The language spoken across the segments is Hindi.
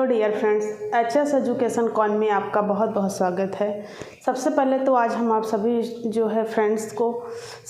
Hello dear friends, HS education कॉन में आपका बहुत बहुत स्वागत है। सबसे पहले तो आज हम आप सभी जो है फ्रेंड्स को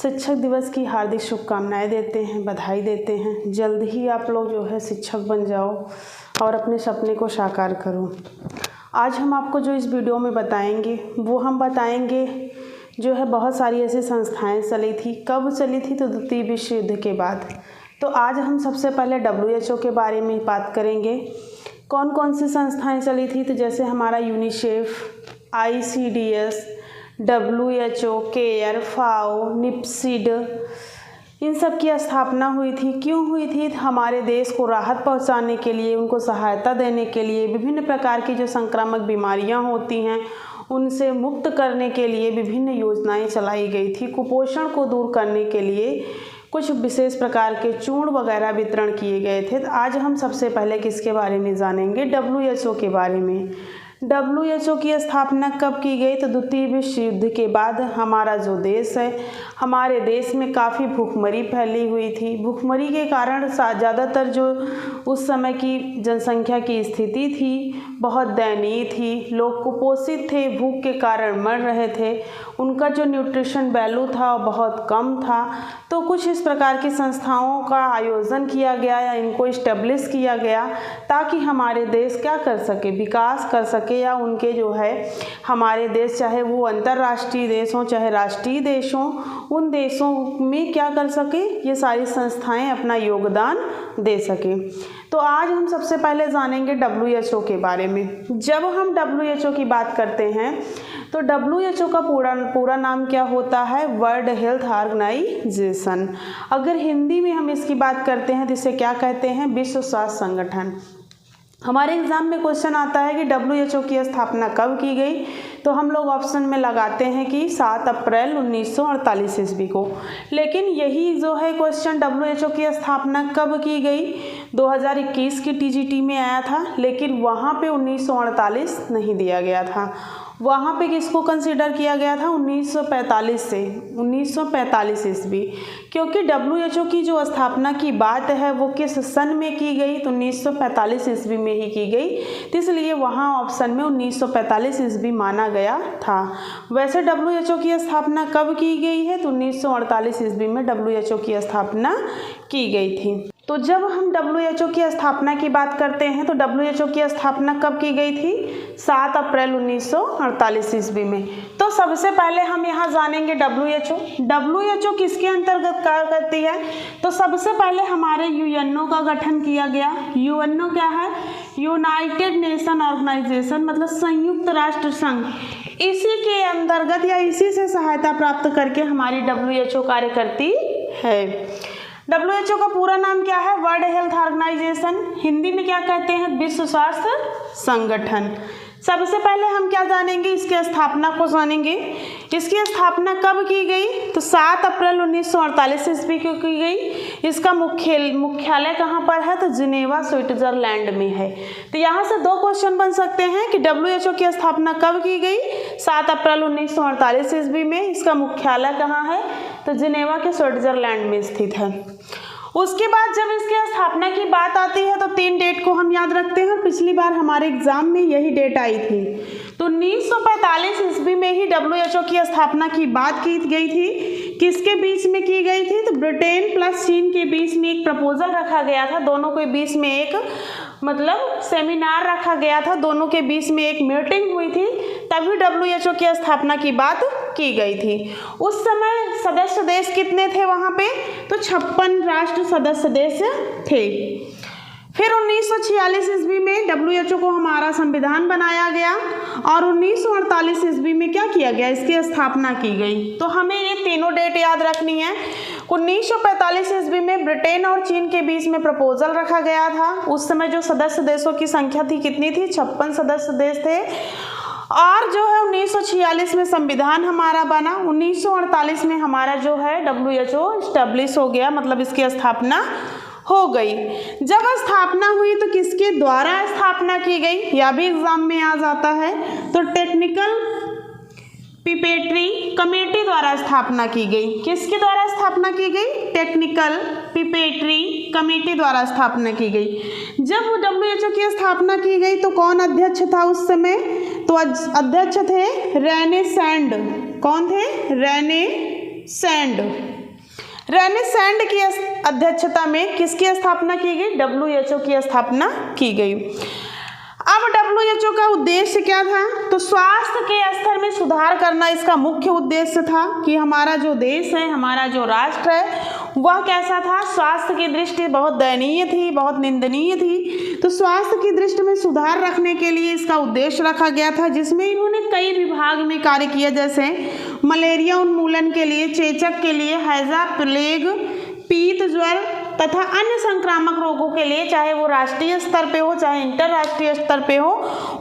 शिक्षक दिवस की हार्दिक शुभकामनाएं देते हैं, बधाई देते हैं। जल्द ही आप लोग जो है शिक्षक बन जाओ और अपने सपने को साकार करो। आज हम आपको जो इस वीडियो में बताएंगे वो हम बताएंगे जो है बहुत सारी ऐसी संस्थाएँ चली थी। कब चली थी? तो द्वितीय विश्व युद्ध के बाद। तो आज हम सबसे पहले WHO के बारे में बात करेंगे। कौन कौन सी संस्थाएं चली थी? तो जैसे हमारा यूनिसेफ, ICDS, WHO, केयर, फाओ, निप्सिड, इन सब की स्थापना हुई थी। क्यों हुई थी? हमारे देश को राहत पहुंचाने के लिए, उनको सहायता देने के लिए, विभिन्न प्रकार की जो संक्रामक बीमारियां होती हैं उनसे मुक्त करने के लिए विभिन्न योजनाएं चलाई गई थी। कुपोषण को दूर करने के लिए कुछ विशेष प्रकार के चूर्ण वगैरह वितरण किए गए थे। तो आज हम सबसे पहले किसके बारे में जानेंगे? WHO के बारे में। WHO की स्थापना कब की गई? तो द्वितीय विश्व युद्ध के बाद। हमारा जो देश है, हमारे देश में काफ़ी भूखमरी फैली हुई थी। भूखमरी के कारण ज़्यादातर जो उस समय की जनसंख्या की स्थिति थी बहुत दयनीय थी। लोग कुपोषित थे, भूख के कारण मर रहे थे। उनका जो न्यूट्रिशन वैल्यू था वो बहुत कम था। तो कुछ इस प्रकार की संस्थाओं का आयोजन किया गया या इनको इस्टेब्लिश किया गया ताकि हमारे देश क्या कर सके, विकास कर सके, या उनके जो है हमारे देश, चाहे वो अंतर्राष्ट्रीय देश हों चाहे राष्ट्रीय देश हों, उन देशों में क्या कर सके, ये सारी संस्थाएं अपना योगदान दे सके। तो आज हम सबसे पहले जानेंगे WHO के बारे में। जब हम WHO की बात करते हैं तो WHO का पूरा नाम क्या होता है? World health organization. अगर हिंदी में हम इसकी बात करते हैं तो इसे क्या कहते हैं? विश्व स्वास्थ्य संगठन। हमारे एग्जाम में क्वेश्चन आता है कि WHO की स्थापना कब की गई? तो हम लोग ऑप्शन में लगाते हैं कि 7 अप्रैल 1948 ईस्वी को। लेकिन यही जो है क्वेश्चन WHO की स्थापना कब की गई? 2021 की TGT में आया था, लेकिन वहाँ पे 1948 नहीं दिया गया था। वहाँ पे किसको कंसीडर किया गया था? 1945 से 1945 ईस्वी। क्योंकि WHO की जो स्थापना की बात है वो किस सन में की गई? तो 1945 ईस्वी में ही की गई, तो इसलिए वहाँ ऑप्शन में 1945 ईस्वी माना गया था। वैसे WHO की स्थापना कब की गई है? तो 1948 ईस्वी में WHO की स्थापना की गई थी। तो जब हम WHO की स्थापना की बात करते हैं तो WHO की स्थापना कब की गई थी? 7 अप्रैल 1948 ईस्वी में। तो सबसे पहले हम यहाँ जानेंगे WHO किसके अंतर्गत कार्य करती है? तो सबसे पहले हमारे UNO का गठन किया गया। UNO क्या है? यूनाइटेड नेशन ऑर्गेनाइजेशन, मतलब संयुक्त राष्ट्र संघ। इसी के अंतर्गत या इसी से सहायता प्राप्त करके हमारी WHO कार्य करती है। WHO का पूरा नाम क्या है? World health organisation. हिंदी में क्या कहते हैं? विश्व स्वास्थ्य संगठन। सबसे पहले हम क्या जानेंगे? इसकी स्थापना को जानेंगे। इसकी स्थापना कब की गई? तो 7 अप्रैल 1948 ईस्वी को की गई। इसका मुख्यालय कहाँ पर है? तो जिनेवा, स्विट्जरलैंड में है। तो यहाँ से दो क्वेश्चन बन सकते हैं कि WHO की स्थापना कब की गई? 7 अप्रैल 1948 ईस्वी में। इसका मुख्यालय कहाँ है? तो जिनेवा के स्विट्जरलैंड में स्थित है। उसके बाद जब इसकी स्थापना की बात आती है तो 3 डेट को हम याद रखते हैं। पिछली बार हमारे एग्जाम में यही डेट आई थी। तो 1945 ईस्वी में ही WHO की स्थापना की बात की गई थी। किसके बीच में की गई थी? तो ब्रिटेन प्लस चीन के बीच में एक प्रपोजल रखा गया था। दोनों के बीच में एक सेमिनार रखा गया था, दोनों के बीच में एक मीटिंग हुई थी, तभी WHO की स्थापना की बात की गई थी। उस समय सदस्य देश कितने थे वहाँ पे? तो 56 राष्ट्र सदस्य देश थे। फिर 1946 ईस्वी में WHO को हमारा संविधान बनाया गया और 1948 ईस्वी में क्या किया गया? इसकी स्थापना की गई। तो हमें ये तीनों डेट याद रखनी है। 1945 ईस्वी में ब्रिटेन और चीन के बीच में प्रपोजल रखा गया था। उस समय जो सदस्य देशों की संख्या थी कितनी थी? 56 सदस्य देश थे। और जो है 1946 में संविधान हमारा बना। 1948 में हमारा जो है WHO इस्टेब्लिश हो गया, मतलब इसकी स्थापना हो गई। जब स्थापना हुई तो किसके द्वारा स्थापना की गई? यह भी एग्जाम में आ जाता है। तो टेक्निकल पिपेट्री कमेटी द्वारा स्थापना की गई। किसके द्वारा स्थापना की गई? टेक्निकल पिपेट्री कमेटी द्वारा स्थापना की गई। जब WHO की स्थापना की गई तो कौन अध्यक्ष था उस समय? तो अध्यक्ष थे रेने सैंड। कौन थे? Renee sand. रेने सैंड की अध्यक्षता में किसकी स्थापना की गई? WHO की स्थापना की गई। अब WHO का उद्देश्य क्या था? तो स्वास्थ्य के स्तर में सुधार करना इसका मुख्य उद्देश्य था कि हमारा जो देश है, हमारा जो राष्ट्र है वह कैसा था? स्वास्थ्य की दृष्टि बहुत दयनीय थी, बहुत निंदनीय थी। तो स्वास्थ्य की दृष्टि में सुधार रखने के लिए इसका उद्देश्य रखा गया था, जिसमें इन्होंने कई विभाग में कार्य किया, जैसे मलेरिया उन्मूलन के लिए, चेचक के लिए, हैजा, प्लेग, पीत ज्वर तथा अन्य संक्रामक रोगों के लिए, चाहे वो राष्ट्रीय स्तर पे हो चाहे अंतर्राष्ट्रीय स्तर पे हो,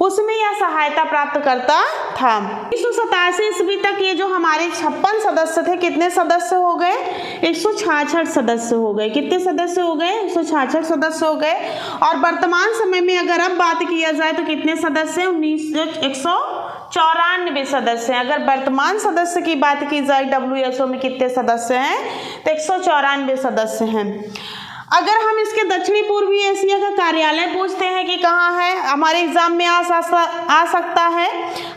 उसमें यह सहायता प्राप्त करता था। 1987 ईस्वी तक ये जो हमारे 56 सदस्य थे, कितने सदस्य हो गए? 166 सदस्य हो गए। कितने सदस्य हो गए? 166 सदस्य हो गए। और वर्तमान समय में अगर अब बात किया जाए तो कितने सदस्य हैं? 194 सदस्य हैं। अगर वर्तमान सदस्य की बात की जाए WHO में कितने सदस्य हैं? तो 194 सदस्य हैं। अगर हम इसके दक्षिणी पूर्वी एशिया का कार्यालय पूछते हैं कि कहाँ है, हमारे एग्जाम में आ सकता है।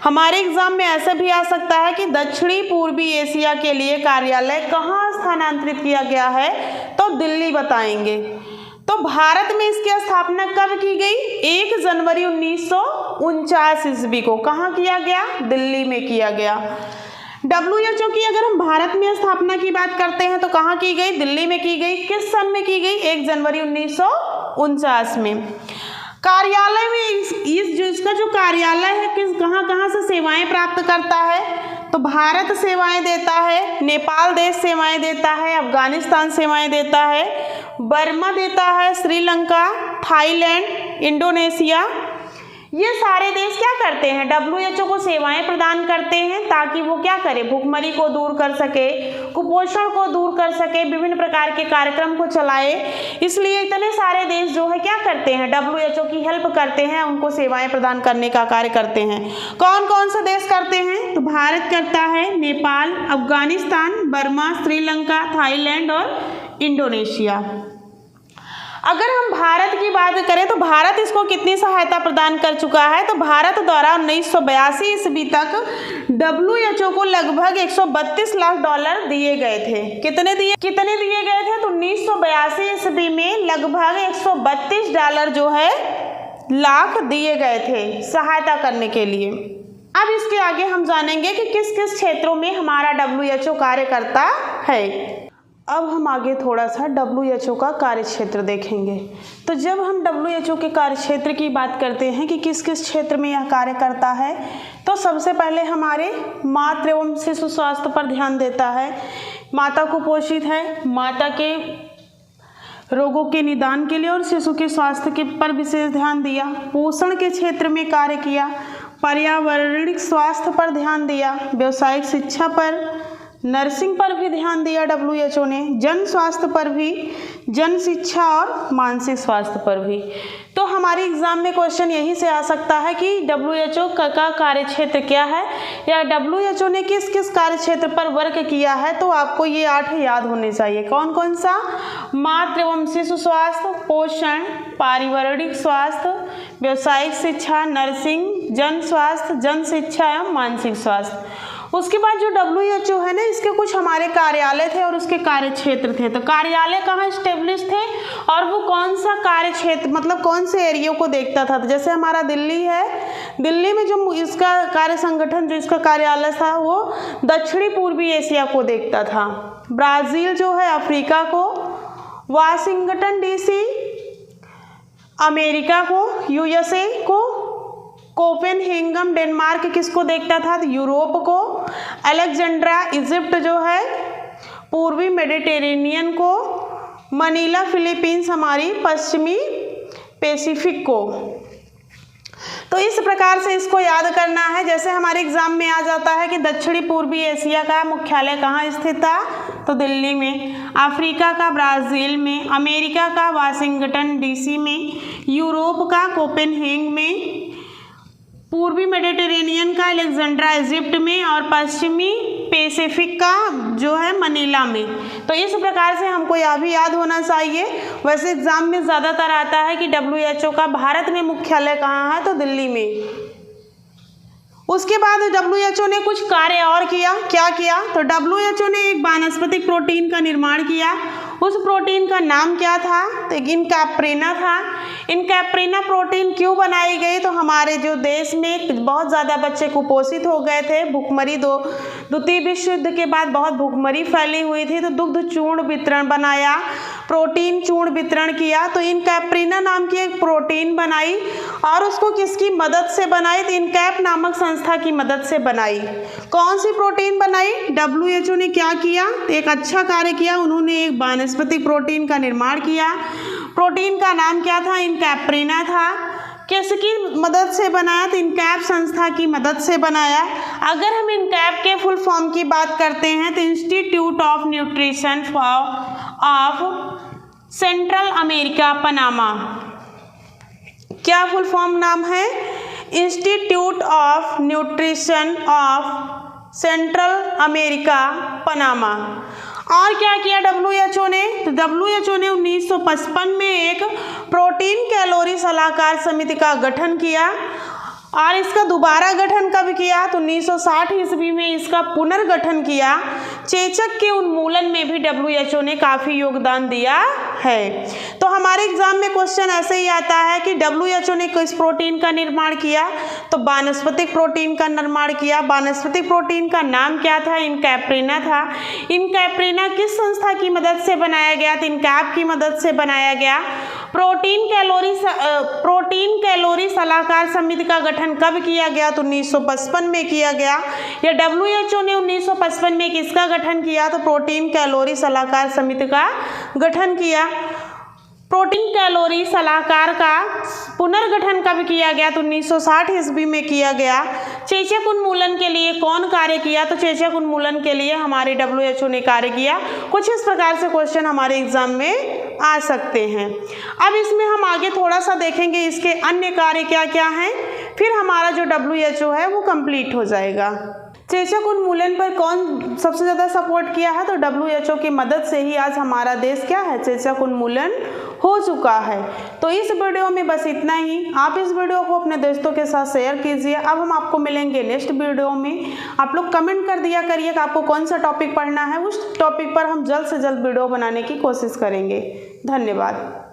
हमारे एग्जाम में ऐसे भी आ सकता है कि दक्षिणी पूर्वी एशिया के लिए कार्यालय कहाँ स्थानांतरित किया गया है, तो दिल्ली बताएंगे। तो भारत में इसकी स्थापना कब की गई? 1 जनवरी 1949 ईस्वी को। कहाँ किया गया? दिल्ली में किया गया। WHO की अगर हम भारत में स्थापना की बात करते हैं तो कहाँ की गई? दिल्ली में की गई। किस सन में की गई? 1 जनवरी 1949 में। कार्यालय में इसका जो कार्यालय है कहाँ से सेवाएं प्राप्त करता है? तो भारत सेवाएं देता है, नेपाल देश सेवाएं देता है, अफगानिस्तान सेवाएं देता है, बर्मा देता है, श्रीलंका, थाईलैंड, इंडोनेशिया। ये सारे देश क्या करते हैं? WHO को सेवाएं प्रदान करते हैं ताकि वो क्या करे? भूखमरी को दूर कर सके, कुपोषण को दूर कर सके, विभिन्न प्रकार के कार्यक्रम को चलाए। इसलिए इतने सारे देश जो है क्या करते हैं? WHO की हेल्प करते हैं, उनको सेवाएं प्रदान करने का कार्य करते हैं। कौन कौन से देश करते हैं? तो भारत करता है, नेपाल, अफगानिस्तान, बर्मा, श्रीलंका, थाईलैंड और इंडोनेशिया। अगर हम भारत की बात करें तो भारत इसको कितनी सहायता प्रदान कर चुका है? तो भारत द्वारा 1982 ईस्वी तक WHO को लगभग $132 लाख दिए गए थे। कितने दिए गए थे? तो 1982 ईस्वी में लगभग $132 जो है लाख दिए गए थे सहायता करने के लिए। अब इसके आगे हम जानेंगे कि किस किस क्षेत्रों में हमारा WHO कार्य करता है। अब हम आगे थोड़ा सा WHO का कार्य क्षेत्र देखेंगे। तो जब हम WHO के कार्य क्षेत्र की बात करते हैं कि किस किस क्षेत्र में यह कार्य करता है, तो सबसे पहले हमारे मातृ एवं शिशु स्वास्थ्य पर ध्यान देता है। माता कुपोषित है, माता के रोगों के निदान के लिए और शिशु के स्वास्थ्य के पर विशेष ध्यान दिया। पोषण के क्षेत्र में कार्य किया, पर्यावरणिक स्वास्थ्य पर ध्यान दिया, व्यावसायिक शिक्षा पर, नर्सिंग पर भी ध्यान दिया WHO ने, जन स्वास्थ्य पर भी, जन शिक्षा और मानसिक स्वास्थ्य पर भी। तो हमारे एग्जाम में क्वेश्चन यहीं से आ सकता है कि WHO का कार्य क्षेत्र क्या है या WHO ने किस किस कार्य क्षेत्र पर वर्क किया है। तो आपको ये 8 याद होने चाहिए। कौन कौन सा? मातृ एवं शिशु स्वास्थ्य, पोषण, पारिवारिक स्वास्थ्य, व्यावसायिक शिक्षा, नर्सिंग, जन स्वास्थ्य, जन शिक्षा एवं मानसिक स्वास्थ्य। उसके बाद जो WHO है ना, इसके कुछ हमारे कार्यालय थे और उसके कार्य क्षेत्र थे। तो कार्यालय कहाँ स्टेब्लिश थे और वो कौन सा कार्य क्षेत्र, मतलब कौन से एरिया को देखता था? तो जैसे हमारा दिल्ली है, दिल्ली में जो इसका कार्य संगठन, जो इसका कार्यालय था, वो दक्षिणी पूर्वी एशिया को देखता था। ब्राज़ील जो है अफ्रीका को, वाशिंगटन DC अमेरिका को, USA को, कोपेनहेगन डेनमार्क किसको देखता था? यूरोप को, अलेक्जेंड्रा इजिप्ट जो है पूर्वी मेडिटेरेनियन को, मनीला फिलीपींस हमारी पश्चिमी पैसिफिक को। तो इस प्रकार से इसको याद करना है। जैसे हमारे एग्जाम में आ जाता है कि दक्षिणी पूर्वी एशिया का मुख्यालय कहाँ स्थित था? तो दिल्ली में, अफ्रीका का ब्राज़ील में, अमेरिका का वाशिंगटन DC में, यूरोप का कोपेनहेगन में, पूर्वी मेडिटेरेनियन का अलेक्जेंड्रा इजिप्ट में और पश्चिमी पैसिफिक का जो है मनीला में। तो इस प्रकार से हमको यह भी याद होना चाहिए। वैसे एग्जाम में ज़्यादातर आता है कि WHO का भारत में मुख्यालय कहाँ है, तो दिल्ली में। उसके बाद WHO ने कुछ कार्य और किया। क्या किया, तो WHO ने एक वानस्पतिक प्रोटीन का निर्माण किया। उस प्रोटीन का नाम क्या था, तो इनकैप्रेना था। इनकैप्रेना प्रोटीन क्यों बनाई गई, तो हमारे जो देश में बहुत ज़्यादा बच्चे कुपोषित हो गए थे, भुखमरी द्वितीय विश्व युद्ध के बाद बहुत भुखमरी फैली हुई थी, तो दुग्ध चूर्ण वितरण बनाया, प्रोटीन चूर्ण वितरण किया। तो इनकैप्रेना नाम की एक प्रोटीन बनाई और उसको किसकी मदद से बनाई, तो इनकैप नामक संस्था की मदद से बनाई। कौन सी प्रोटीन बनाई, WHO ने क्या किया, तो एक अच्छा कार्य किया, उन्होंने एक वानस्पतिक प्रोटीन का निर्माण किया। प्रोटीन का नाम क्या था, इनकैप्रेना था। किसकी मदद से बनाया, तो इनकैप संस्था की मदद से बनाया। अगर हम इनकैप के फुल फॉर्म की बात करते हैं तो institute of nutrition of central America Panama. क्या फुल फॉर्म नाम है, institute of nutrition of central America Panama. और क्या किया WHO ने, तो WHO ने 1955 में एक प्रोटीन कैलोरी सलाहकार समिति का गठन किया। और इसका दोबारा गठन कब किया, तो 1960 ईस्वी में इसका पुनर्गठन किया। चेचक के उन्मूलन में भी WHO ने काफ़ी योगदान दिया है। तो हमारे एग्जाम में क्वेश्चन ऐसे ही आता है कि WHO ने किस प्रोटीन का निर्माण किया, तो वानस्पतिक प्रोटीन का निर्माण किया। वानस्पतिक प्रोटीन का नाम क्या था, इनकैप्रेना था। इनकैप्रेना किस संस्था की मदद से बनाया गया, तो इनकैप की मदद से बनाया गया। प्रोटीन कैलोरी सलाहकार समिति का गठन कब किया गया, तो 1955 में किया गया। या WHO ने 1955 में किसका गठन किया, तो प्रोटीन कैलोरी सलाहकार समिति का गठन किया। प्रोटीन कैलोरी सलाहकार का पुनर्गठन कब किया गया, तो 1960 ईस्वी में किया गया। चेचक उन्मूलन के लिए कौन कार्य किया, तो चेचक उन्मूलन के लिए हमारे WHO ने कार्य किया। कुछ इस प्रकार से क्वेश्चन हमारे एग्जाम में आ सकते हैं। अब इसमें हम आगे थोड़ा सा देखेंगे इसके अन्य कार्य क्या क्या हैं, फिर हमारा जो WHO है वो कंप्लीट हो जाएगा। चेचक उन्मूलन पर कौन सबसे ज़्यादा सपोर्ट किया है, तो WHO की मदद से ही आज हमारा देश क्या है, चेचक उन्मूलन हो चुका है। तो इस वीडियो में बस इतना ही। आप इस वीडियो को अपने दोस्तों के साथ शेयर कीजिए। अब हम आपको मिलेंगे नेक्स्ट वीडियो में। आप लोग कमेंट कर दिया करिए कि आपको कौन सा टॉपिक पढ़ना है, उस टॉपिक पर हम जल्द से जल्द वीडियो बनाने की कोशिश करेंगे। धन्यवाद।